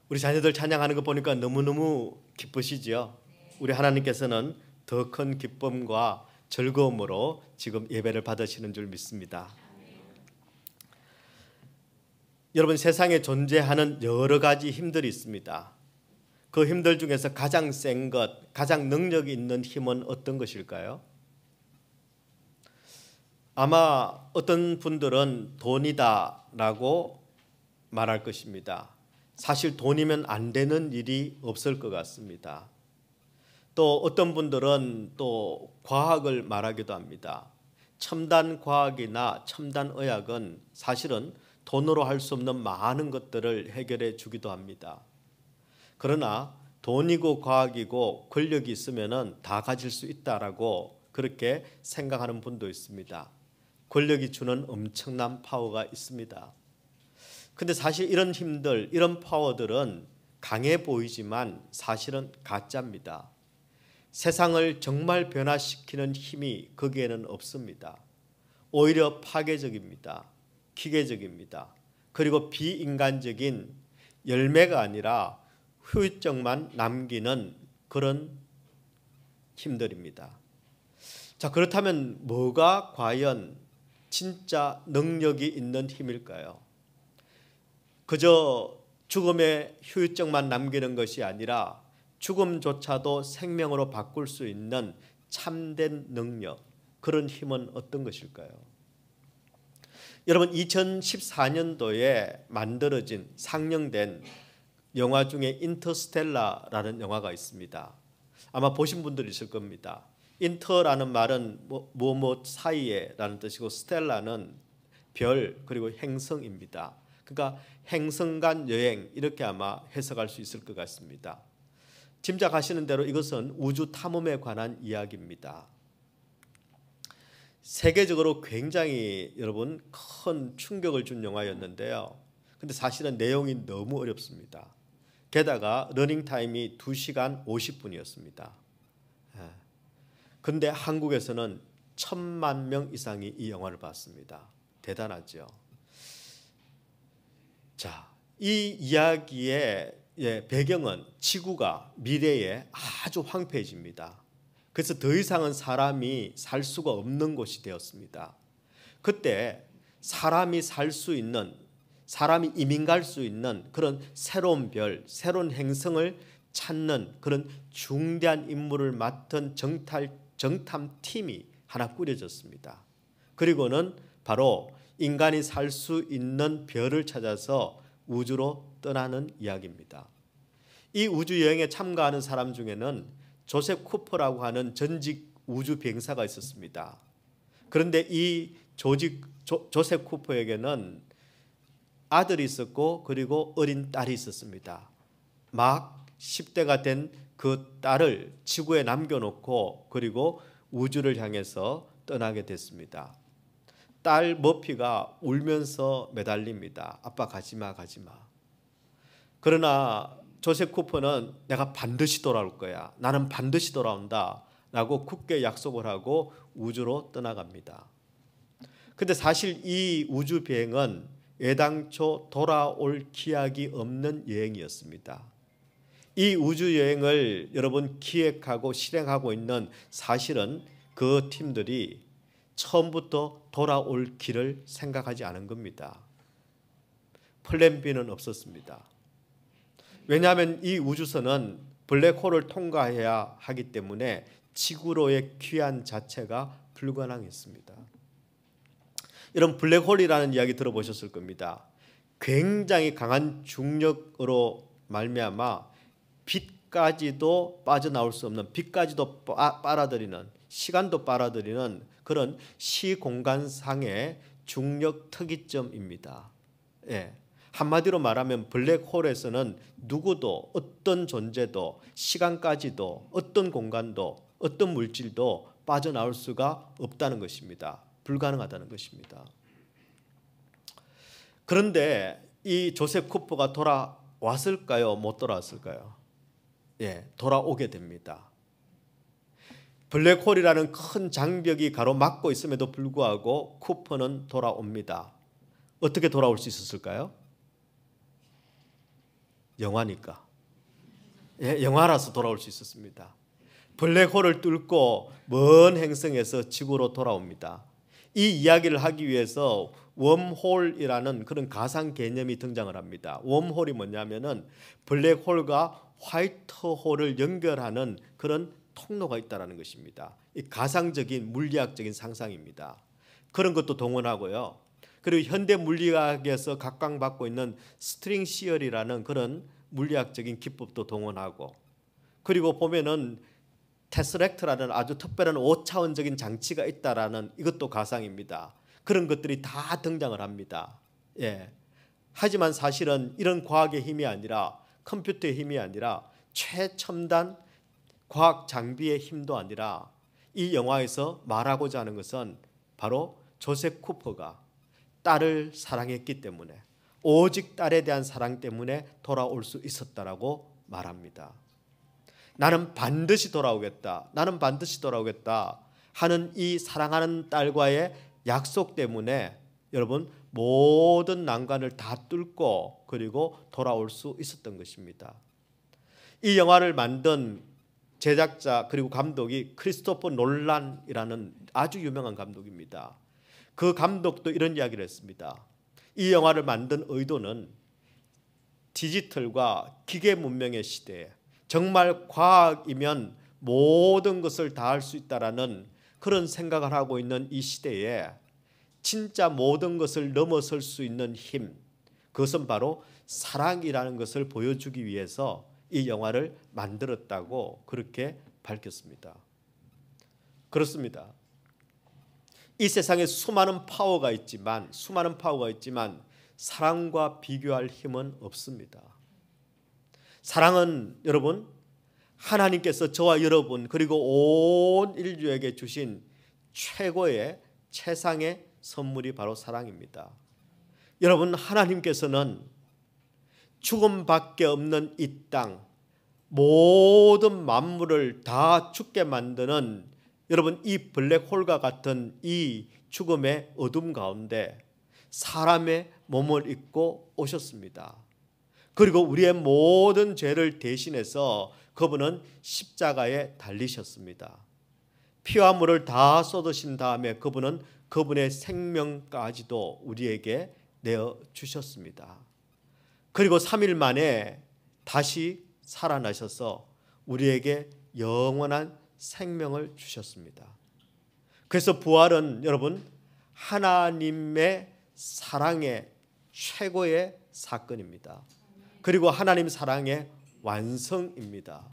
우리 자녀들 찬양하는 거 보니까 너무너무 기쁘시지요? 우리 하나님께서는 더 큰 기쁨과 즐거움으로 지금 예배를 받으시는 줄 믿습니다. 여러분, 세상에 존재하는 여러 가지 힘들이 있습니다. 그 힘들 중에서 가장 센 것, 가장 능력이 있는 힘은 어떤 것일까요? 아마 어떤 분들은 돈이다라고 말할 것입니다. 사실 돈이면 안 되는 일이 없을 것 같습니다. 또 어떤 분들은 또 과학을 말하기도 합니다. 첨단 과학이나 첨단 의학은 사실은 돈으로 할 수 없는 많은 것들을 해결해 주기도 합니다. 그러나 돈이고 과학이고 권력이 있으면 다 가질 수 있다라고 그렇게 생각하는 분도 있습니다. 권력이 주는 엄청난 파워가 있습니다. 근데 사실 이런 힘들, 이런 파워들은 강해 보이지만 사실은 가짜입니다. 세상을 정말 변화시키는 힘이 거기에는 없습니다. 오히려 파괴적입니다. 기계적입니다. 그리고 비인간적인 열매가 아니라 후유증만 남기는 그런 힘들입니다. 자, 그렇다면 뭐가 과연 진짜 능력이 있는 힘일까요? 그저 죽음의 후유증만 남기는 것이 아니라 죽음조차도 생명으로 바꿀 수 있는 참된 능력, 그런 힘은 어떤 것일까요? 여러분, 2014년도에 만들어진 상영된 영화 중에 인터스텔라라는 영화가 있습니다. 아마 보신 분들이 있을 겁니다. 인터라는 말은 무엇 사이에라는 뜻이고 스텔라는 별 그리고 행성입니다. 그러니까 행성 간 여행, 이렇게 아마 해석할 수 있을 것 같습니다. 짐작하시는 대로 이것은 우주 탐험에 관한 이야기입니다. 세계적으로 굉장히 여러분 큰 충격을 준 영화였는데요. 근데 사실은 내용이 너무 어렵습니다. 게다가 러닝타임이 2시간 50분이었습니다. 근데 한국에서는 1,000만 명 이상이 이 영화를 봤습니다. 대단하죠. 자, 이 이야기의 배경은 지구가 미래에 아주 황폐해집니다. 그래서 더 이상은 사람이 살 수가 없는 곳이 되었습니다. 그때 사람이 살 수 있는, 사람이 이민 갈 수 있는 그런 새로운 별, 새로운 행성을 찾는 그런 중대한 임무를 맡은 정탐팀이 하나 꾸려졌습니다. 그리고는 바로 인간이 살 수 있는 별을 찾아서 우주로 떠나는 이야기입니다. 이 우주 여행에 참가하는 사람 중에는 조셉 쿠퍼라고 하는 전직 우주 비행사가 있었습니다. 그런데 이 조셉 쿠퍼에게는 아들이 있었고 그리고 어린 딸이 있었습니다. 막 10대가 된 그 딸을 지구에 남겨놓고 그리고 우주를 향해서 떠나게 됐습니다. 딸 머피가 울면서 매달립니다. 아빠 가지마, 가지마. 그러나 조셉 쿠퍼는 내가 반드시 돌아올 거야. 나는 반드시 돌아온다. 라고 굳게 약속을 하고 우주로 떠나갑니다. 근데 사실 이 우주 비행은 애당초 돌아올 기약이 없는 여행이었습니다. 이 우주 여행을 여러분 기획하고 실행하고 있는 사실은 그 팀들이 처음부터 돌아올 길을 생각하지 않은 겁니다. 플랜 B는 없었습니다. 왜냐하면 이 우주선은 블랙홀을 통과해야 하기 때문에 지구로의 귀환 자체가 불가능했습니다. 여러분, 블랙홀이라는 이야기 들어보셨을 겁니다. 굉장히 강한 중력으로 말미암아 빛까지도 빠져나올 수 없는, 빛까지도 빨아들이는, 시간도 빨아들이는 그런 시공간상의 중력 특이점입니다. 예. 한마디로 말하면 블랙홀에서는 누구도, 어떤 존재도, 시간까지도, 어떤 공간도, 어떤 물질도 빠져나올 수가 없다는 것입니다. 불가능하다는 것입니다. 그런데 이 조셉 쿠퍼가 돌아왔을까요? 못 돌아왔을까요? 예, 돌아오게 됩니다. 블랙홀이라는 큰 장벽이 가로막고 있음에도 불구하고 쿠퍼는 돌아옵니다. 어떻게 돌아올 수 있었을까요? 영화니까. 예, 영화라서 돌아올 수 있었습니다. 블랙홀을 뚫고 먼 행성에서 지구로 돌아옵니다. 이 이야기를 하기 위해서 웜홀이라는 그런 가상 개념이 등장을 합니다. 웜홀이 뭐냐면은 블랙홀과 화이트홀을 연결하는 그런 통로가 있다는 것입니다. 이 가상적인 물리학적인 상상입니다. 그런 것도 동원하고요. 그리고 현대 물리학에서 각광받고 있는 스트링 시어리라는 그런 물리학적인 기법도 동원하고, 그리고 보면은 테스렉트라는 아주 특별한 5차원적인 장치가 있다라는 이것도 가상입니다. 그런 것들이 다 등장을 합니다. 예. 하지만 사실은 이런 과학의 힘이 아니라, 컴퓨터의 힘이 아니라, 최첨단 과학 장비의 힘도 아니라, 이 영화에서 말하고자 하는 것은 바로 조셉 쿠퍼가 딸을 사랑했기 때문에, 오직 딸에 대한 사랑 때문에 돌아올 수 있었다라고 말합니다. 나는 반드시 돌아오겠다, 나는 반드시 돌아오겠다 하는 이 사랑하는 딸과의 약속 때문에 여러분 모든 난관을 다 뚫고 그리고 돌아올 수 있었던 것입니다. 이 영화를 만든 제작자 그리고 감독이 크리스토퍼 놀란이라는 아주 유명한 감독입니다. 그 감독도 이런 이야기를 했습니다. 이 영화를 만든 의도는 디지털과 기계 문명의 시대에 정말 과학이면 모든 것을 다 할 수 있다라는 그런 생각을 하고 있는 이 시대에 진짜 모든 것을 넘어설 수 있는 힘, 그것은 바로 사랑이라는 것을 보여주기 위해서 이 영화를 만들었다고 그렇게 밝혔습니다. 그렇습니다. 이 세상에 수많은 파워가 있지만 사랑과 비교할 힘은 없습니다. 사랑은 여러분 하나님께서 저와 여러분 그리고 온 인류에게 주신 최고의 최상의 선물이 바로 사랑입니다. 여러분, 하나님께서는 죽음밖에 없는 이 땅, 모든 만물을 다 죽게 만드는 여러분 이 블랙홀과 같은 이 죽음의 어둠 가운데 사람의 몸을 입고 오셨습니다. 그리고 우리의 모든 죄를 대신해서 그분은 십자가에 달리셨습니다. 피와 물을 다 쏟으신 다음에 그분은 그분의 생명까지도 우리에게 내어주셨습니다. 그리고 3일 만에 다시 살아나셔서 우리에게 영원한 생명을 주셨습니다. 그래서 부활은 여러분 하나님의 사랑의 최고의 사건입니다. 그리고 하나님 사랑의 완성입니다.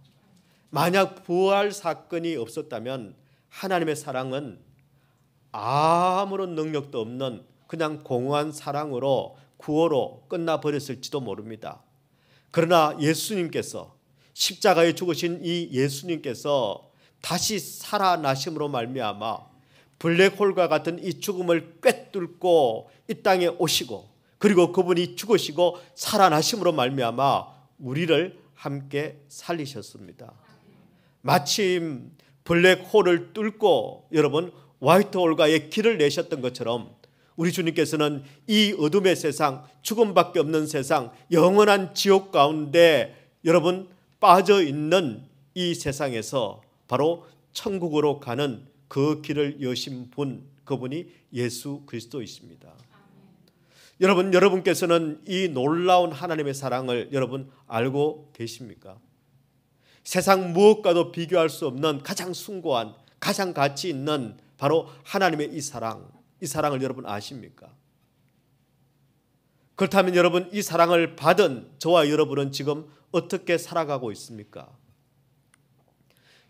만약 부활 사건이 없었다면 하나님의 사랑은 아무런 능력도 없는 그냥 공허한 사랑으로 구호로 끝나버렸을지도 모릅니다. 그러나 예수님께서 십자가에 죽으신 이 예수님께서 다시 살아나심으로 말미암아 블랙홀과 같은 이 죽음을 꿰뚫고 이 땅에 오시고 그리고 그분이 죽으시고 살아나심으로 말미암아 우리를 함께 살리셨습니다. 마침 블랙홀을 뚫고 여러분 화이트홀과의 길을 내셨던 것처럼 우리 주님께서는 이 어둠의 세상, 죽음밖에 없는 세상, 영원한 지옥 가운데 여러분 빠져 있는 이 세상에서 바로 천국으로 가는 그 길을 여신 분, 그분이 예수 그리스도이십니다. 여러분께서는 이 놀라운 하나님의 사랑을 여러분 알고 계십니까? 세상 무엇과도 비교할 수 없는 가장 숭고한, 가장 가치 있는 바로 하나님의 이 사랑을 여러분 아십니까? 그렇다면 여러분 이 사랑을 받은 저와 여러분은 지금 어떻게 살아가고 있습니까?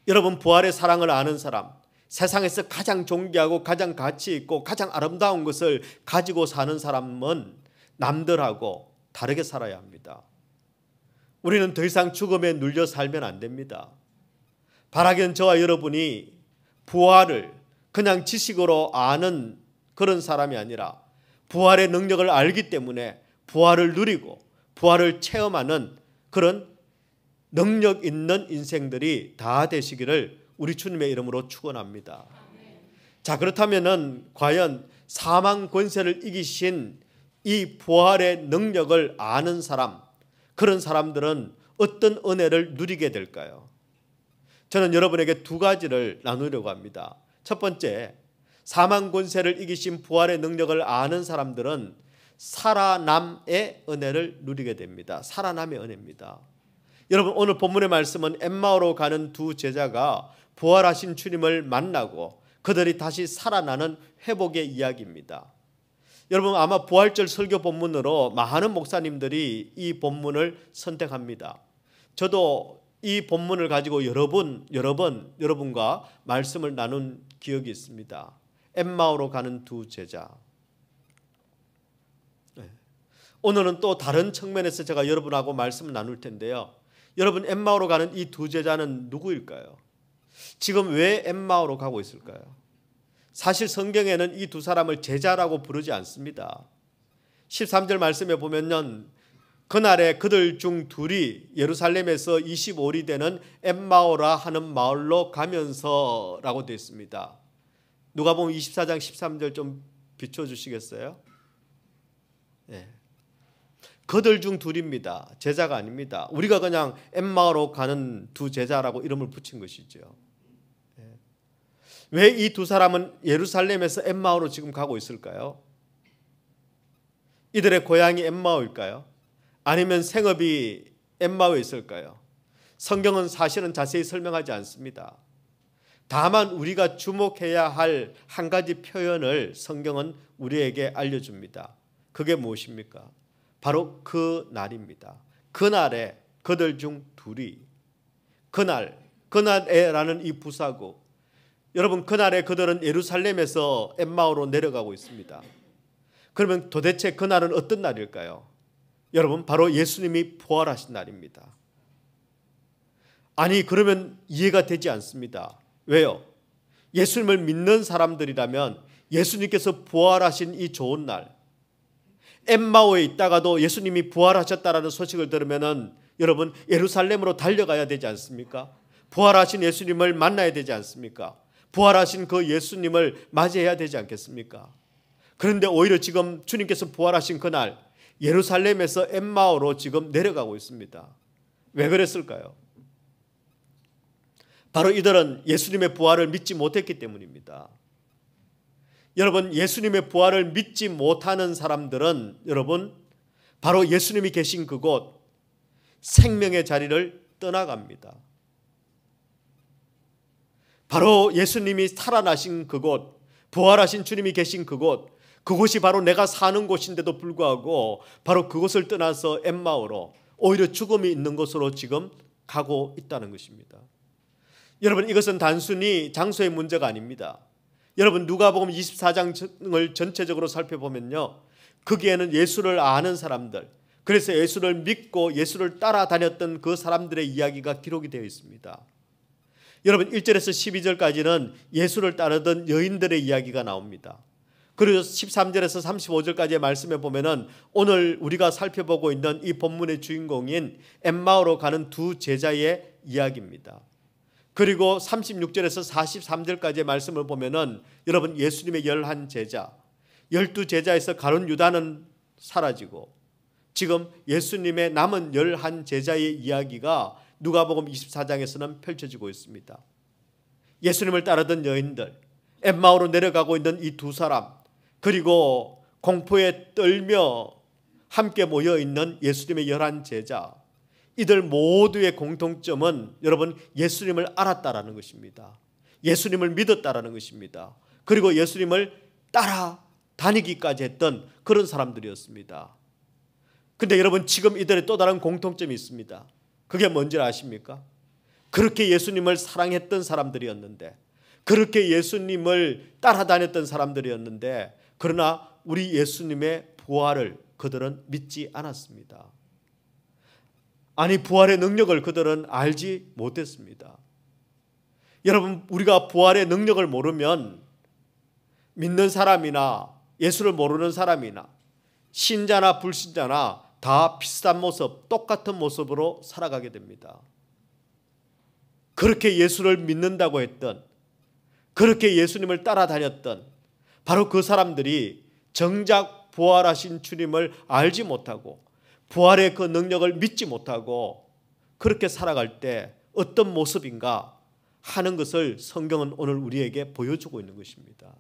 여러분 부활의 사랑을 아는 사람, 세상에서 가장 존귀하고 가장 가치 있고 가장 아름다운 것을 가지고 사는 사람은 남들하고 다르게 살아야 합니다. 우리는 더 이상 죽음에 눌려 살면 안 됩니다. 바라기는 저와 여러분이 부활을 그냥 지식으로 아는 그런 사람이 아니라 부활의 능력을 알기 때문에 부활을 누리고 부활을 체험하는 그런 능력 있는 인생들이 다 되시기를 우리 주님의 이름으로 축원합니다. 자, 그렇다면은 과연 사망 권세를 이기신 이 부활의 능력을 아는 사람, 그런 사람들은 어떤 은혜를 누리게 될까요? 저는 여러분에게 두 가지를 나누려고 합니다. 첫 번째, 사망 권세를 이기신 부활의 능력을 아는 사람들은 살아남의 은혜를 누리게 됩니다. 살아남의 은혜입니다. 여러분, 오늘 본문의 말씀은 엠마오로 가는 두 제자가 부활하신 주님을 만나고 그들이 다시 살아나는 회복의 이야기입니다. 여러분, 아마 부활절 설교 본문으로 많은 목사님들이 이 본문을 선택합니다. 저도 이 본문을 가지고 여러 번 여러분과 말씀을 나눈 기억이 있습니다. 엠마오로 가는 두 제자. 오늘은 또 다른 측면에서 제가 여러분하고 말씀을 나눌 텐데요. 여러분, 엠마오로 가는 이 두 제자는 누구일까요? 지금 왜 엠마오로 가고 있을까요? 사실 성경에는 이 두 사람을 제자라고 부르지 않습니다. 13절 말씀에 보면요, 그날에 그들 중 둘이 예루살렘에서 25리 되는 엠마오라 하는 마을로 가면서라고 되어 있습니다. 누가복음 24장 13절 좀 비춰주시겠어요? 네. 그들 중 둘입니다. 제자가 아닙니다. 우리가 그냥 엠마오로 가는 두 제자라고 이름을 붙인 것이죠. 왜 이 두 사람은 예루살렘에서 엠마오로 지금 가고 있을까요? 이들의 고향이 엠마오일까요? 아니면 생업이 엠마오에 있을까요? 성경은 사실은 자세히 설명하지 않습니다. 다만 우리가 주목해야 할 한 가지 표현을 성경은 우리에게 알려줍니다. 그게 무엇입니까? 바로 그 날입니다. 그날에 그들 중 둘이, 그날에라는 이 부사구, 여러분, 그날에 그들은 예루살렘에서 엠마오로 내려가고 있습니다. 그러면 도대체 그날은 어떤 날일까요? 여러분, 바로 예수님이 부활하신 날입니다. 아니, 그러면 이해가 되지 않습니다. 왜요? 예수님을 믿는 사람들이라면 예수님께서 부활하신 이 좋은 날, 엠마오에 있다가도 예수님이 부활하셨다라는 소식을 들으면은 여러분, 예루살렘으로 달려가야 되지 않습니까? 부활하신 예수님을 만나야 되지 않습니까? 부활하신 그 예수님을 맞이해야 되지 않겠습니까? 그런데 오히려 지금 주님께서 부활하신 그날 예루살렘에서 엠마오로 지금 내려가고 있습니다. 왜 그랬을까요? 바로 이들은 예수님의 부활을 믿지 못했기 때문입니다. 여러분, 예수님의 부활을 믿지 못하는 사람들은 여러분, 바로 예수님이 계신 그곳 생명의 자리를 떠나갑니다. 바로 예수님이 살아나신 그곳, 부활하신 주님이 계신 그곳이 바로 내가 사는 곳인데도 불구하고 바로 그곳을 떠나서 엠마오로, 오히려 죽음이 있는 곳으로 지금 가고 있다는 것입니다. 여러분, 이것은 단순히 장소의 문제가 아닙니다. 여러분, 누가복음 24장을 전체적으로 살펴보면요, 거기에는 예수를 아는 사람들, 그래서 예수를 믿고 예수를 따라다녔던 그 사람들의 이야기가 기록이 되어 있습니다. 여러분, 1절에서 12절까지는 예수를 따르던 여인들의 이야기가 나옵니다. 그리고 13절에서 35절까지의 말씀에 보면은 오늘 우리가 살펴보고 있는 이 본문의 주인공인 엠마오로 가는 두 제자의 이야기입니다. 그리고 36절에서 43절까지의 말씀을 보면은 여러분, 예수님의 11제자, 12제자에서 가룟 유다는 사라지고 지금 예수님의 남은 11제자의 이야기가 누가복음 24장에서는 펼쳐지고 있습니다. 예수님을 따르던 여인들, 엠마오로 내려가고 있는 이 두 사람, 그리고 공포에 떨며 함께 모여있는 예수님의 11제자, 이들 모두의 공통점은 여러분, 예수님을 알았다라는 것입니다. 예수님을 믿었다라는 것입니다. 그리고 예수님을 따라다니기까지 했던 그런 사람들이었습니다. 근데 여러분, 지금 이들의 또 다른 공통점이 있습니다. 그게 뭔지 아십니까? 그렇게 예수님을 사랑했던 사람들이었는데, 그렇게 예수님을 따라다녔던 사람들이었는데, 그러나 우리 예수님의 부활을 그들은 믿지 않았습니다. 아니, 부활의 능력을 그들은 알지 못했습니다. 여러분, 우리가 부활의 능력을 모르면 믿는 사람이나 예수를 모르는 사람이나 신자나 불신자나 다 비슷한 모습, 똑같은 모습으로 살아가게 됩니다. 그렇게 예수를 믿는다고 했던, 그렇게 예수님을 따라다녔던 바로 그 사람들이 정작 부활하신 주님을 알지 못하고 부활의 그 능력을 믿지 못하고 그렇게 살아갈 때 어떤 모습인가 하는 것을 성경은 오늘 우리에게 보여주고 있는 것입니다.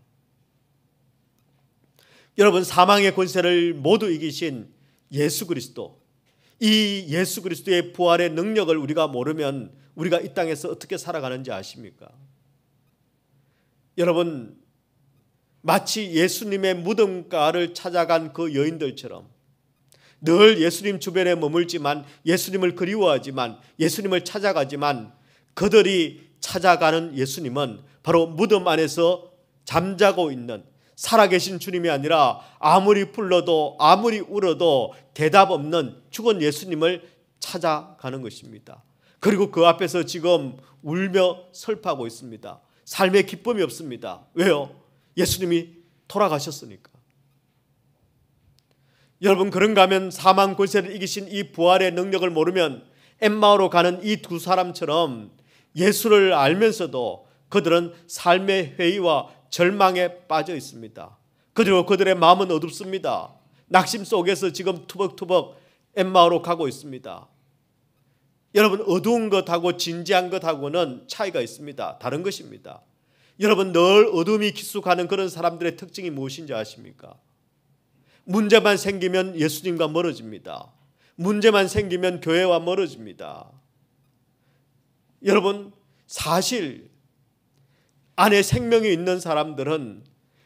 여러분, 사망의 권세를 모두 이기신 예수 그리스도, 이 예수 그리스도의 부활의 능력을 우리가 모르면 우리가 이 땅에서 어떻게 살아가는지 아십니까? 여러분, 마치 예수님의 무덤가를 찾아간 그 여인들처럼 늘 예수님 주변에 머물지만, 예수님을 그리워하지만, 예수님을 찾아가지만, 그들이 찾아가는 예수님은 바로 무덤 안에서 잠자고 있는 살아계신 주님이 아니라 아무리 불러도 아무리 울어도 대답 없는 죽은 예수님을 찾아가는 것입니다. 그리고 그 앞에서 지금 울며 슬퍼하고 있습니다. 삶의 기쁨이 없습니다. 왜요? 예수님이 돌아가셨으니까. 여러분, 그런가 하면 사망 권세를 이기신 이 부활의 능력을 모르면 엠마오로 가는 이 두 사람처럼 예수를 알면서도 그들은 삶의 회의와 절망에 빠져 있습니다. 그리고 그들의 마음은 어둡습니다. 낙심 속에서 지금 투벅투벅 엠마오로 가고 있습니다. 여러분, 어두운 것하고 진지한 것하고는 차이가 있습니다. 다른 것입니다. 여러분, 늘 어둠이 깊숙하는 그런 사람들의 특징이 무엇인지 아십니까? 문제만 생기면 예수님과 멀어집니다. 문제만 생기면 교회와 멀어집니다. 여러분, 사실 안에 생명이 있는 사람들은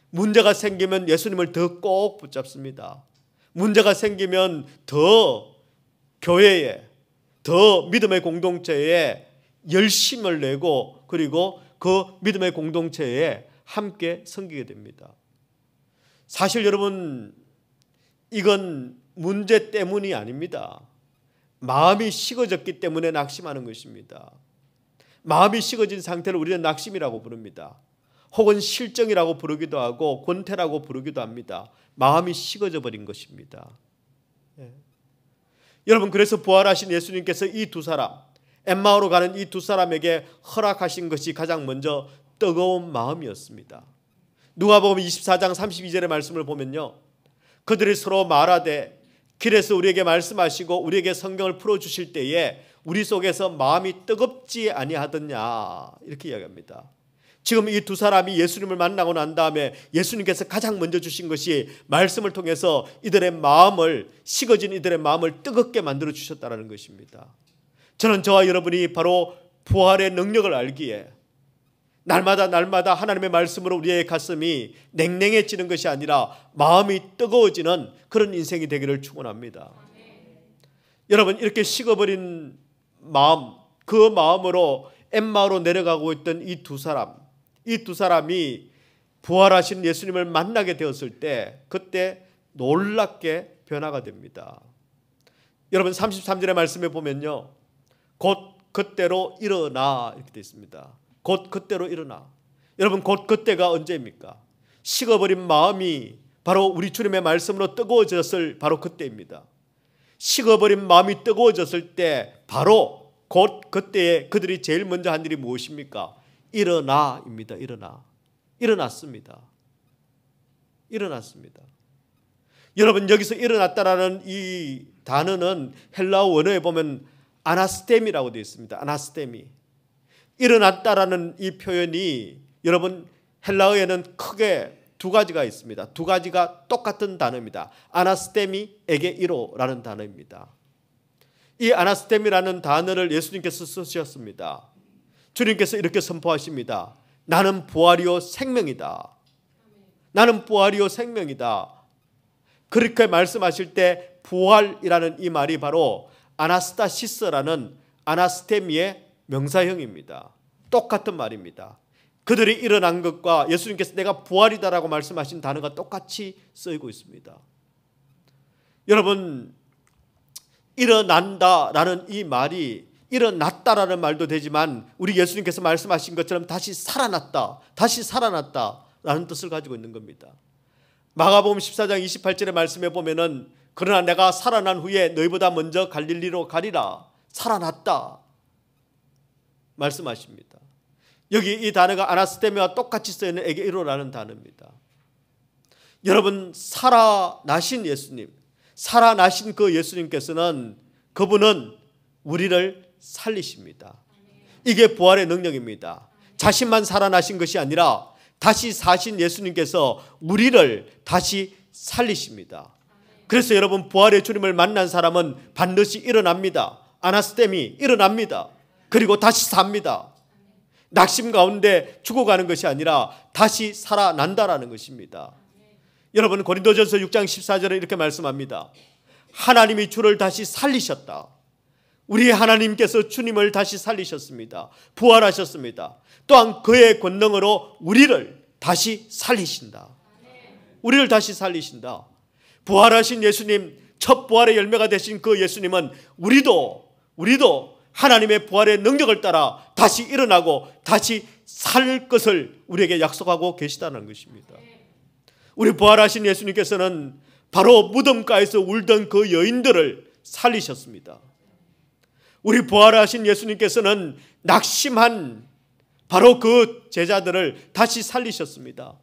문제가 생기면 예수님을 더 꼭 붙잡습니다. 문제가 생기면 더 교회에, 더 믿음의 공동체에 열심을 내고 그리고 그 믿음의 공동체에 함께 섬기게 됩니다. 사실 여러분, 이건 문제 때문이 아닙니다. 마음이 식어졌기 때문에 낙심하는 것입니다. 마음이 식어진 상태를 우리는 낙심이라고 부릅니다. 혹은 실정이라고 부르기도 하고 권태라고 부르기도 합니다. 마음이 식어져 버린 것입니다. 여러분, 그래서 부활하신 예수님께서 이 두 사람, 엠마오로 가는 이 두 사람에게 허락하신 것이 가장 먼저 뜨거운 마음이었습니다. 누가복음 24장 32절의 말씀을 보면요, 그들이 서로 말하되 길에서 우리에게 말씀하시고 우리에게 성경을 풀어주실 때에 우리 속에서 마음이 뜨겁지 아니하더냐, 이렇게 이야기합니다. 지금 이 두 사람이 예수님을 만나고 난 다음에 예수님께서 가장 먼저 주신 것이 말씀을 통해서 이들의 마음을, 식어진 이들의 마음을 뜨겁게 만들어 주셨다는 것입니다. 저는 저와 여러분이 바로 부활의 능력을 알기에 날마다 하나님의 말씀으로 우리의 가슴이 냉랭해지는 것이 아니라 마음이 뜨거워지는 그런 인생이 되기를 축원합니다. 여러분, 이렇게 식어버린 마음, 그 마음으로 엠마오로 내려가고 있던 이 두 사람이 부활하신 예수님을 만나게 되었을 때 그때 놀랍게 변화가 됩니다. 여러분, 33절의 말씀에 보면요, 곧 그때로 일어나, 이렇게 되어 있습니다. 곧 그때로 일어나. 여러분, 곧 그때가 언제입니까? 식어버린 마음이 바로 우리 주님의 말씀으로 뜨거워졌을 바로 그때입니다. 식어버린 마음이 뜨거워졌을 때 바로 곧 그때에 그들이 제일 먼저 한 일이 무엇입니까? 일어나입니다. 일어났습니다. 여러분, 여기서 일어났다라는 이 단어는 헬라어 원어에 보면 아나스템이라고 되어 있습니다. 아나스템이. 일어났다라는 이 표현이 여러분 헬라어에는 크게 두 가지가 있습니다. 두 가지가 똑같은 단어입니다. 아나스테미 에게이로라는 단어입니다. 이 아나스테미라는 단어를 예수님께서 쓰셨습니다. 주님께서 이렇게 선포하십니다. 나는 부활이요 생명이다. 나는 부활이요 생명이다. 그렇게 말씀하실 때 부활이라는 이 말이 바로 아나스타시스라는 아나스테미의 명사형입니다. 똑같은 말입니다. 그들이 일어난 것과 예수님께서 내가 부활이다라고 말씀하신 단어가 똑같이 쓰이고 있습니다. 여러분, 일어난다라는 이 말이 일어났다라는 말도 되지만 우리 예수님께서 말씀하신 것처럼 다시 살아났다라는 뜻을 가지고 있는 겁니다. 마가복음 14장 28절의 말씀에 보면은 그러나 내가 살아난 후에 너희보다 먼저 갈릴리로 가리라. 살아났다 말씀하십니다. 여기 이 단어가 아나스테미와 똑같이 쓰이는 에게이로라는 단어입니다. 여러분, 살아나신 예수님, 살아나신 그 예수님께서는 그분은 우리를 살리십니다. 이게 부활의 능력입니다. 자신만 살아나신 것이 아니라 다시 사신 예수님께서 우리를 다시 살리십니다. 그래서 여러분, 부활의 주님을 만난 사람은 반드시 일어납니다. 아나스템이 일어납니다. 그리고 다시 삽니다. 낙심 가운데 죽어가는 것이 아니라 다시 살아난다라는 것입니다. 여러분, 고린도전서 6장 14절에 이렇게 말씀합니다. 하나님이 주를 다시 살리셨다. 우리 하나님께서 주님을 다시 살리셨습니다. 부활하셨습니다. 또한 그의 권능으로 우리를 다시 살리신다. 우리를 다시 살리신다. 부활하신 예수님, 첫 부활의 열매가 되신 그 예수님은 우리도 하나님의 부활의 능력을 따라 다시 일어나고 다시 살 것을 우리에게 약속하고 계시다는 것입니다. 우리 부활하신 예수님께서는 바로 무덤가에서 울던 그 여인들을 살리셨습니다. 우리 부활하신 예수님께서는 낙심한 바로 그 제자들을 다시 살리셨습니다.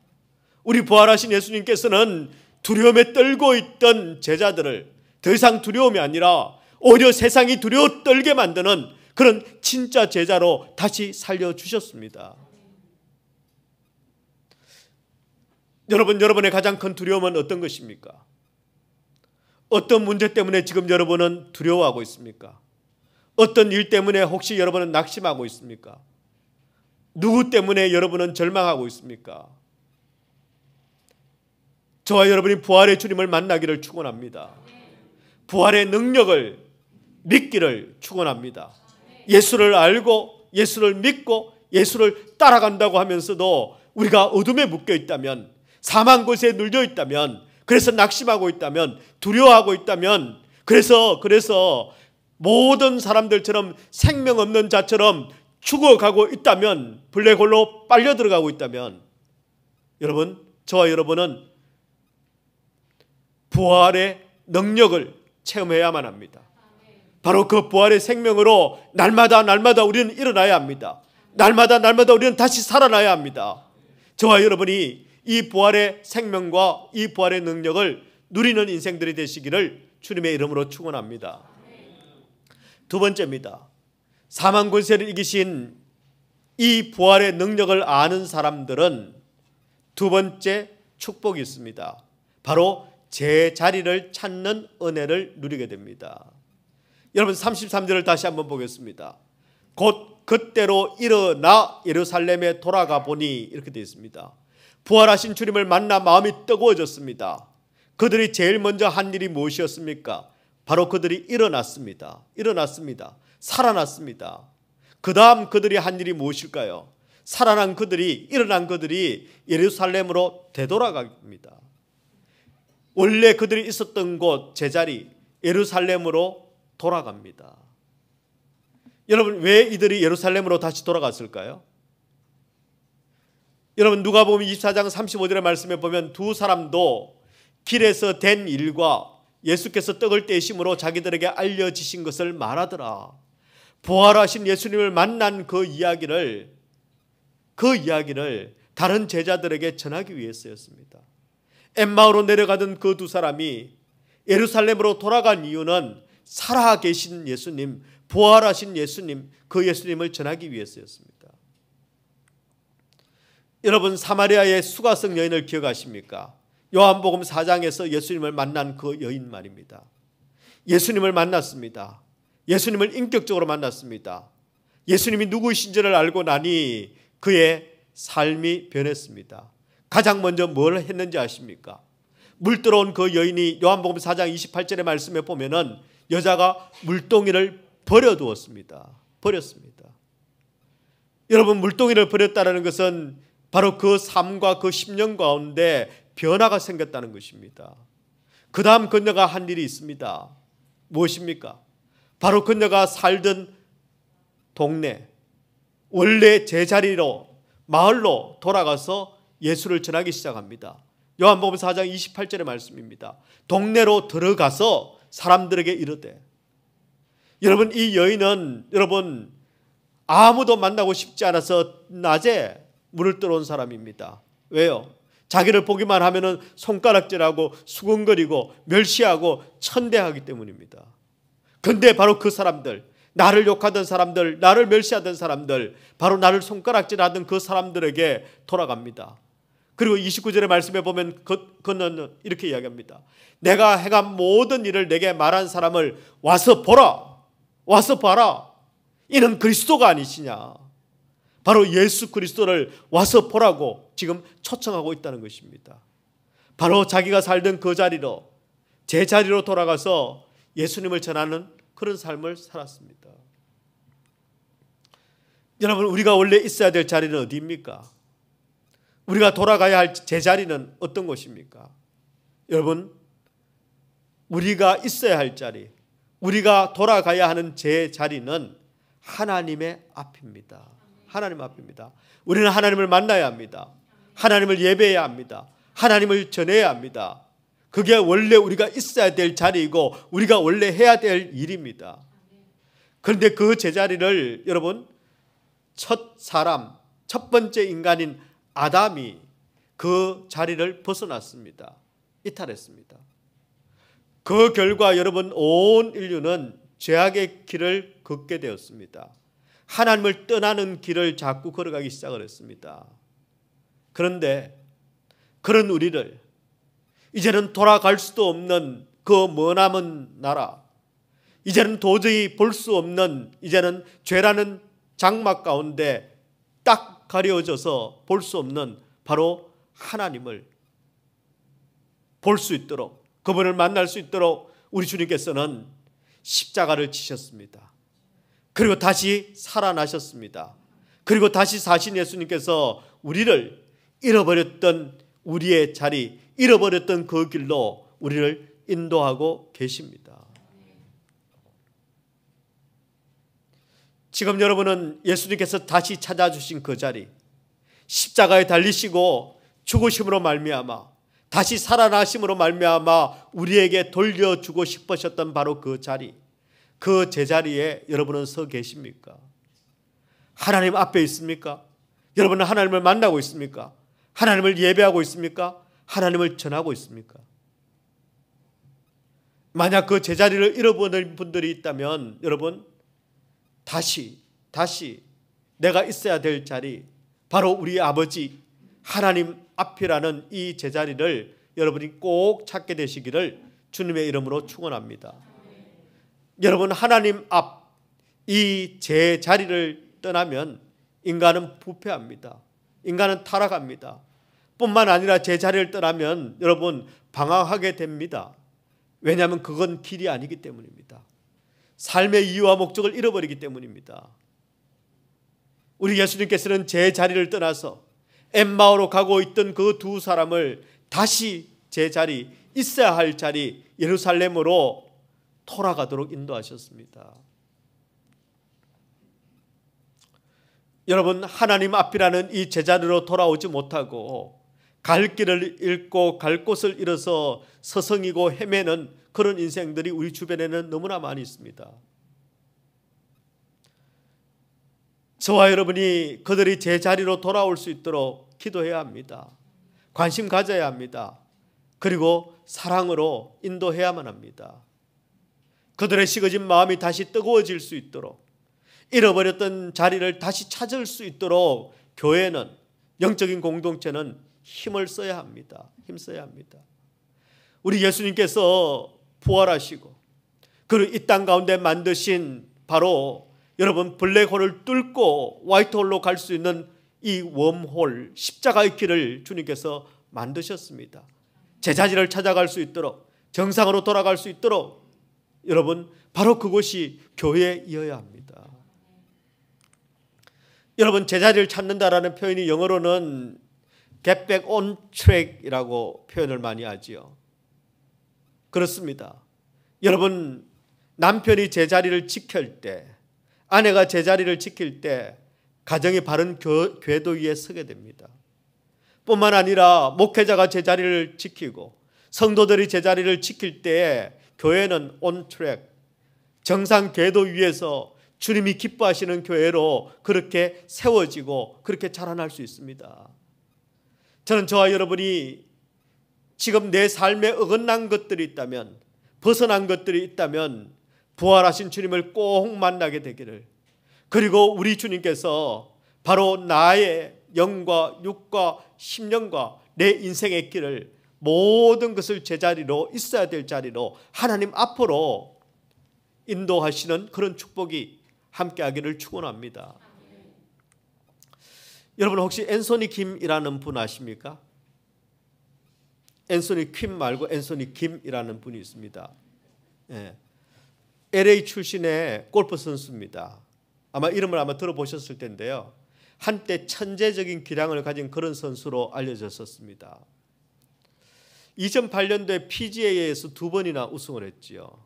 우리 부활하신 예수님께서는 두려움에 떨고 있던 제자들을 더 이상 두려움이 아니라 오히려 세상이 두려워 떨게 만드는 그런 진짜 제자로 다시 살려주셨습니다. 여러분의 가장 큰 두려움은 어떤 것입니까? 어떤 문제 때문에 지금 여러분은 두려워하고 있습니까? 어떤 일 때문에 혹시 여러분은 낙심하고 있습니까? 누구 때문에 여러분은 절망하고 있습니까? 저와 여러분이 부활의 주님을 만나기를 축원합니다. 부활의 능력을 믿기를 축원합니다. 예수를 알고 예수를 믿고 예수를 따라간다고 하면서도 우리가 어둠에 묶여 있다면, 사망 곳에 눌려 있다면, 그래서 낙심하고 있다면, 두려워하고 있다면, 그래서 모든 사람들처럼 생명 없는 자처럼 죽어가고 있다면, 블랙홀로 빨려 들어가고 있다면, 여러분, 저와 여러분은 부활의 능력을 체험해야만 합니다. 바로 그 부활의 생명으로 날마다 우리는 일어나야 합니다. 날마다 우리는 다시 살아나야 합니다. 저와 여러분이 이 부활의 생명과 이 부활의 능력을 누리는 인생들이 되시기를 주님의 이름으로 축원합니다. 두 번째입니다. 사망 권세를 이기신 이 부활의 능력을 아는 사람들은 두 번째 축복이 있습니다. 바로 제자리를 찾는 은혜를 누리게 됩니다. 여러분, 33절을 다시 한번 보겠습니다. 곧 그때로 일어나 예루살렘에 돌아가 보니, 이렇게 되어 있습니다. 부활하신 주님을 만나 마음이 뜨거워졌습니다. 그들이 제일 먼저 한 일이 무엇이었습니까? 바로 그들이 일어났습니다. 살아났습니다. 그 다음 그들이 한 일이 무엇일까요? 일어난 그들이 예루살렘으로 되돌아갑니다. 원래 그들이 있었던 곳, 제자리 예루살렘으로 돌아갑니다. 여러분, 왜 이들이 예루살렘으로 다시 돌아갔을까요? 여러분, 누가복음 24장 35절의 말씀에 보면 두 사람도 길에서 된 일과 예수께서 떡을 떼심으로 자기들에게 알려지신 것을 말하더라. 부활하신 예수님을 만난 그 이야기를 다른 제자들에게 전하기 위해서였습니다. 엠마오로 내려가던 그 두 사람이 예루살렘으로 돌아간 이유는 살아계신 예수님, 부활하신 예수님, 그 예수님을 전하기 위해서였습니다. 여러분, 사마리아의 수가성 여인을 기억하십니까? 요한복음 4장에서 예수님을 만난 그 여인 말입니다. 예수님을 만났습니다. 예수님을 인격적으로 만났습니다. 예수님이 누구이신지를 알고 나니 그의 삶이 변했습니다. 가장 먼저 뭘 했는지 아십니까? 물 들어온 그 여인이 요한복음 4장 28절의 말씀에 보면은 여자가 물동이를 버렸습니다. 여러분, 물동이를 버렸다는 것은 바로 그 삶과 그 10년 가운데 변화가 생겼다는 것입니다. 그 다음 그녀가 한 일이 있습니다. 무엇입니까? 바로 그녀가 살던 동네, 원래 제자리로, 마을로 돌아가서 예수를 전하기 시작합니다. 요한복음 4장 28절의 말씀입니다. 동네로 들어가서 사람들에게 이르되, 여러분, 이 여인은 아무도 만나고 싶지 않아서 낮에 물을 들어온 사람입니다. 왜요? 자기를 보기만 하면은 손가락질하고 수근거리고 멸시하고 천대하기 때문입니다. 그런데 바로 그 사람들, 나를 욕하던 사람들, 나를 멸시하던 사람들, 바로 나를 손가락질하던 그 사람들에게 돌아갑니다. 그리고 29절의 말씀에 보면 그는 이렇게 이야기합니다. 내가 행한 모든 일을 내게 말한 사람을 와서 보라, 와서 봐라. 이는 그리스도가 아니시냐. 바로 예수 그리스도를 와서 보라고 지금 초청하고 있다는 것입니다. 바로 자기가 살던 그 자리로, 제 자리로 돌아가서 예수님을 전하는 그런 삶을 살았습니다. 여러분, 우리가 원래 있어야 될 자리는 어디입니까? 우리가 돌아가야 할 제자리는 어떤 곳입니까? 여러분, 우리가 있어야 할 자리, 우리가 돌아가야 하는 제자리는 하나님의 앞입니다. 하나님 앞입니다. 우리는 하나님을 만나야 합니다. 하나님을 예배해야 합니다. 하나님을 전해야 합니다. 그게 원래 우리가 있어야 될 자리이고 우리가 원래 해야 될 일입니다. 그런데 그 제자리를 여러분, 첫 번째 인간인 아담이 그 자리를 벗어났습니다. 이탈했습니다. 그 결과 여러분, 온 인류는 죄악의 길을 걷게 되었습니다. 하나님을 떠나는 길을 자꾸 걸어가기 시작을 했습니다. 그런데 그런 우리를 이제는 돌아갈 수도 없는 그 머나먼 나라, 이제는 도저히 볼 수 없는, 이제는 죄라는 장막 가운데 딱 가려져서 볼 수 없는 바로 하나님을 볼 수 있도록, 그분을 만날 수 있도록 우리 주님께서는 십자가를 지셨습니다. 그리고 다시 살아나셨습니다. 그리고 다시 사신 예수님께서 우리를 잃어버렸던 우리의 자리, 잃어버렸던 그 길로 우리를 인도하고 계십니다. 지금 여러분은 예수님께서 다시 찾아주신 그 자리, 십자가에 달리시고 죽으심으로 말미암아 다시 살아나심으로 말미암아 우리에게 돌려주고 싶으셨던 바로 그 자리, 그 제자리에 여러분은 서 계십니까? 하나님 앞에 있습니까? 여러분은 하나님을 만나고 있습니까? 하나님을 예배하고 있습니까? 하나님을 전하고 있습니까? 만약 그 제자리를 잃어버린 분들이 있다면 여러분, 다시 내가 있어야 될 자리, 바로 우리 아버지 하나님 앞이라는 이 제자리를 여러분이 꼭 찾게 되시기를 주님의 이름으로 축원합니다. 여러분, 하나님 앞 이 제자리를 떠나면 인간은 부패합니다. 인간은 타락합니다. 뿐만 아니라 제자리를 떠나면 여러분 방황하게 됩니다. 왜냐하면 그건 길이 아니기 때문입니다. 삶의 이유와 목적을 잃어버리기 때문입니다. 우리 예수님께서는 제자리를 떠나서 엠마오로 가고 있던 그 두 사람을 다시 제자리, 있어야 할 자리 예루살렘으로 돌아가도록 인도하셨습니다. 여러분, 하나님 앞이라는 이 제자리로 돌아오지 못하고 갈 길을 잃고 갈 곳을 잃어서 서성이고 헤매는 그런 인생들이 우리 주변에는 너무나 많이 있습니다. 저와 여러분이 그들이 제자리로 돌아올 수 있도록 기도해야 합니다. 관심 가져야 합니다. 그리고 사랑으로 인도해야만 합니다. 그들의 식어진 마음이 다시 뜨거워질 수 있도록, 잃어버렸던 자리를 다시 찾을 수 있도록 교회는, 영적인 공동체는 힘을 써야 합니다. 힘써야 합니다. 우리 예수님께서 부활하시고 그리고 이 땅 가운데 만드신 바로 여러분 블랙홀을 뚫고 화이트홀로 갈 수 있는 이 웜홀, 십자가의 길을 주님께서 만드셨습니다. 제자리를 찾아갈 수 있도록, 정상으로 돌아갈 수 있도록 여러분, 바로 그곳이 교회이어야 합니다. 여러분, 제자리를 찾는다라는 표현이 영어로는 get back on track이라고 표현을 많이 하지요. 그렇습니다. 여러분, 남편이 제자리를 지킬 때, 아내가 제자리를 지킬 때 가정이 바른 궤도 위에 서게 됩니다. 뿐만 아니라 목회자가 제자리를 지키고 성도들이 제자리를 지킬 때에 교회는 on track, 정상 궤도 위에서 주님이 기뻐하시는 교회로 그렇게 세워지고 그렇게 자라날 수 있습니다. 저는 저와 여러분이 지금 내 삶에 어긋난 것들이 있다면, 벗어난 것들이 있다면 부활하신 주님을 꼭 만나게 되기를, 그리고 우리 주님께서 바로 나의 영과 육과 심령과 내 인생의 길을, 모든 것을 제자리로, 있어야 될 자리로 하나님 앞으로 인도하시는 그런 축복이 함께하기를 축원합니다. 여러분 혹시 앤소니 김이라는 분 아십니까? 앤소니 킴 말고 앤소니 김이라는 분이 있습니다. 예. LA 출신의 골프 선수입니다. 아마 이름을 아마 들어보셨을 텐데요. 한때 천재적인 기량을 가진 그런 선수로 알려졌었습니다. 2008년도에 PGA에서 2번이나 우승을 했지요.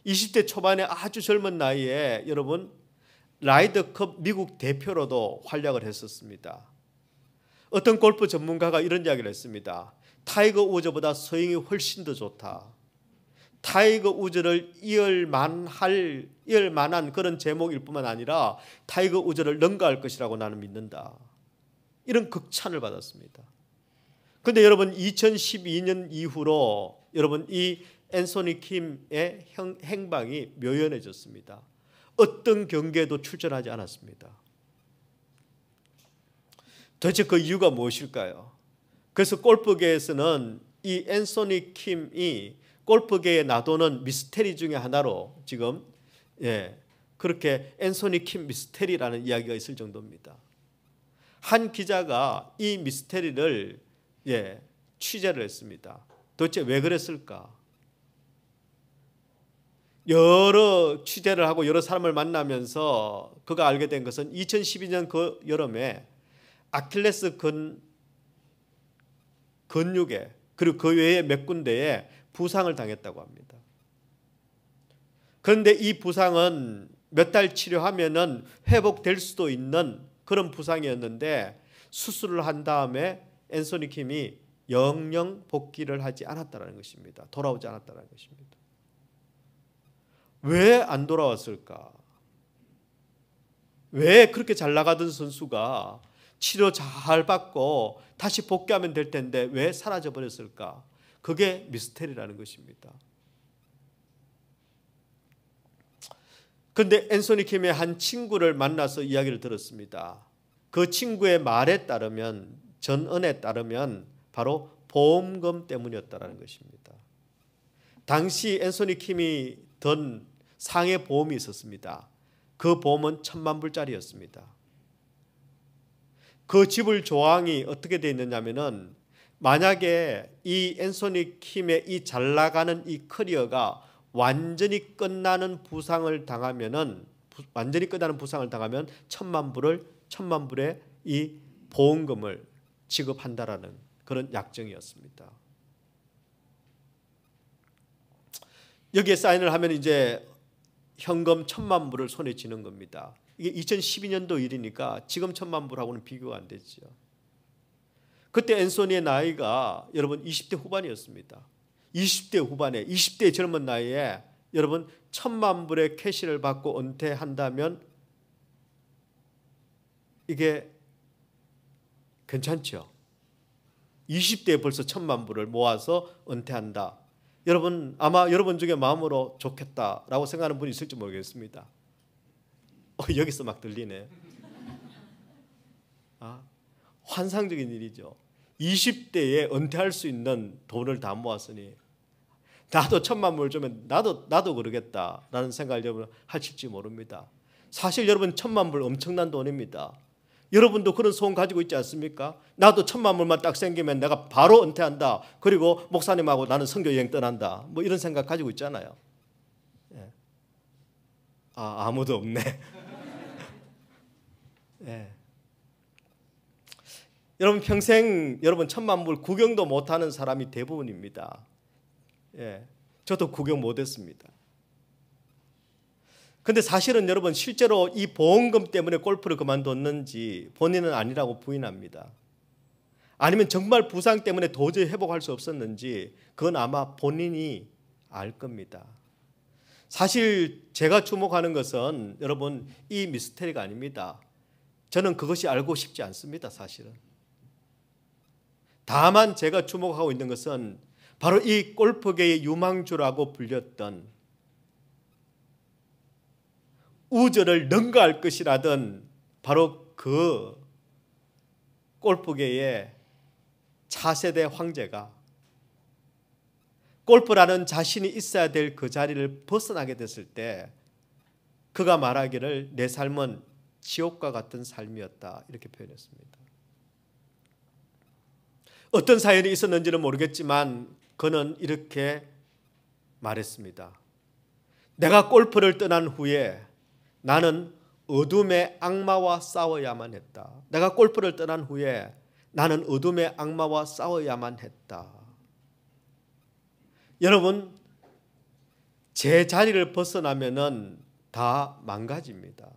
20대 초반에 아주 젊은 나이에 여러분 라이더컵 미국 대표로도 활약을 했었습니다. 어떤 골프 전문가가 이런 이야기를 했습니다. 타이거 우즈보다 스윙이 훨씬 더 좋다. 타이거 우즈를 이을 만한 그런 제목일 뿐만 아니라 타이거 우즈를 능가할 것이라고 나는 믿는다. 이런 극찬을 받았습니다. 그런데 여러분 2012년 이후로 여러분 이 앤소니 킴의 행방이 묘연해졌습니다. 어떤 경기에도 출전하지 않았습니다. 도대체 그 이유가 무엇일까요? 그래서 골프계에서는 이 앤소니 킴이 골프계에 놔두는 미스테리 중에 하나로 지금 그렇게 앤소니 킴 미스테리라는 이야기가 있을 정도입니다. 한 기자가 이 미스테리를 취재를 했습니다. 도대체 왜 그랬을까? 여러 취재를 하고 여러 사람을 만나면서 그가 알게 된 것은 2012년 그 여름에 아킬레스 근육에 그리고 그 외에 몇 군데에 부상을 당했다고 합니다. 그런데 이 부상은 몇 달 치료하면은 회복될 수도 있는 그런 부상이었는데 수술을 한 다음에 앤소니 킴이 영영 복귀를 하지 않았다는 것입니다. 돌아오지 않았다는 것입니다. 왜 안 돌아왔을까? 왜 그렇게 잘 나가던 선수가 치료 잘 받고 다시 복귀하면 될 텐데 왜 사라져 버렸을까? 그게 미스테리라는 것입니다. 그런데 앤소니 킴의 한 친구를 만나서 이야기를 들었습니다. 그 친구의 말에 따르면, 전언에 따르면 바로 보험금 때문이었다는 것입니다. 당시 앤소니 킴이 든 상해 보험이 있었습니다. 그 보험은 1,000,000불짜리였습니다. 그 지불 조항이 어떻게 되어 있느냐면은 만약에 이 앤소니 킴의 이 잘 나가는 이 커리어가 완전히 끝나는 부상을 당하면 1,000,000불의 이 보험금을 지급한다라는 그런 약정이었습니다. 여기에 사인을 하면 이제 현금 1,000,000불을 손에 쥐는 겁니다. 이게 2012년도 일이니까 지금 1,000,000불하고는 비교가 안 되죠. 그때 앤소니의 나이가 여러분 20대 후반이었습니다. 20대 후반에 20대 젊은 나이에 여러분 1,000,000불의 캐시를 받고 은퇴한다면 이게 괜찮죠? 20대에 벌써 1,000,000불을 모아서 은퇴한다. 여러분 아마 여러분 중에 마음으로 좋겠다라고 생각하는 분이 있을지 모르겠습니다. 여기서 막 들리네. 환상적인 일이죠. 20대에 은퇴할 수 있는 돈을 다 모았으니 나도 1,000,000불 주면 나도 그러겠다라는 생각을 여러분 하실지 모릅니다. 사실 여러분 1,000,000불 엄청난 돈입니다. 여러분도 그런 소원 가지고 있지 않습니까? 나도 1,000,000불만 딱 생기면 내가 바로 은퇴한다. 그리고 목사님하고 나는 선교 여행 떠난다. 뭐 이런 생각 가지고 있잖아요. 아무도 없네. 여러분 평생 여러분 1,000,000불 구경도 못하는 사람이 대부분입니다. 저도 구경 못했습니다. 근데 사실은 여러분 실제로 이 보험금 때문에 골프를 그만뒀는지 본인은 아니라고 부인합니다. 아니면 정말 부상 때문에 도저히 회복할 수 없었는지 그건 아마 본인이 알 겁니다. 사실 제가 주목하는 것은 여러분 이 미스테리가 아닙니다. 저는 그것이 알고 싶지 않습니다. 사실은. 다만 제가 주목하고 있는 것은 바로 이 골프계의 유망주라고 불렸던, 우주를 능가할 것이라던 바로 그 골프계의 차세대 황제가 골프라는 자신이 있어야 될 그 자리를 벗어나게 됐을 때 그가 말하기를 내 삶은 지옥과 같은 삶이었다, 이렇게 표현했습니다. 어떤 사연이 있었는지는 모르겠지만 그는 이렇게 말했습니다. 내가 골프를 떠난 후에 나는 어둠의 악마와 싸워야만 했다. 내가 골프를 떠난 후에 나는 어둠의 악마와 싸워야만 했다. 여러분, 제 자리를 벗어나면은 다 망가집니다.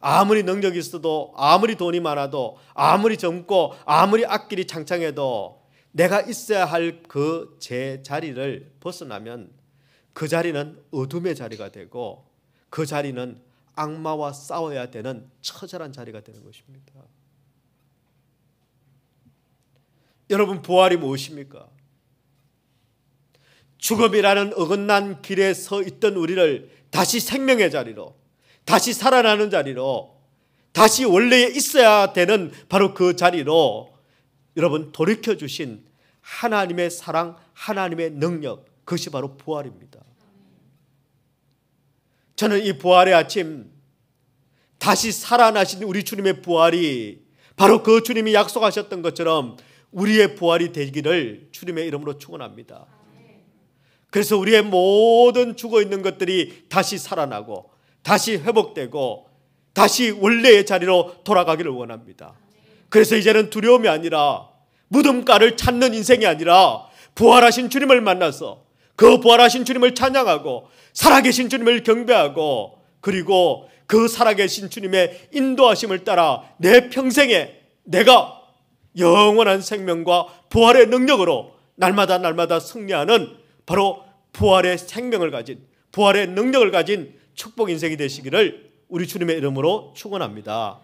아무리 능력이 있어도, 아무리 돈이 많아도, 아무리 젊고, 아무리 앞길이 창창해도 내가 있어야 할 그 제 자리를 벗어나면 그 자리는 어둠의 자리가 되고 그 자리는 악마와 싸워야 되는 처절한 자리가 되는 것입니다. 여러분, 부활이 무엇입니까? 죽음이라는 어긋난 길에 서 있던 우리를 다시 생명의 자리로, 다시 살아나는 자리로, 다시 원래에 있어야 되는 바로 그 자리로 여러분 돌이켜주신 하나님의 사랑, 하나님의 능력, 그것이 바로 부활입니다. 저는 이 부활의 아침, 다시 살아나신 우리 주님의 부활이 바로 그 주님이 약속하셨던 것처럼 우리의 부활이 되기를 주님의 이름으로 축원합니다. 그래서 우리의 모든 죽어있는 것들이 다시 살아나고 다시 회복되고 다시 원래의 자리로 돌아가기를 원합니다. 그래서 이제는 두려움이 아니라, 무덤가를 찾는 인생이 아니라 부활하신 주님을 만나서 그 부활하신 주님을 찬양하고 살아계신 주님을 경배하고, 그리고 그 살아계신 주님의 인도하심을 따라 내 평생에 내가 영원한 생명과 부활의 능력으로 날마다 날마다 승리하는 바로 부활의 생명을 가진, 부활의 능력을 가진 축복 인생이 되시기를 우리 주님의 이름으로 축원합니다.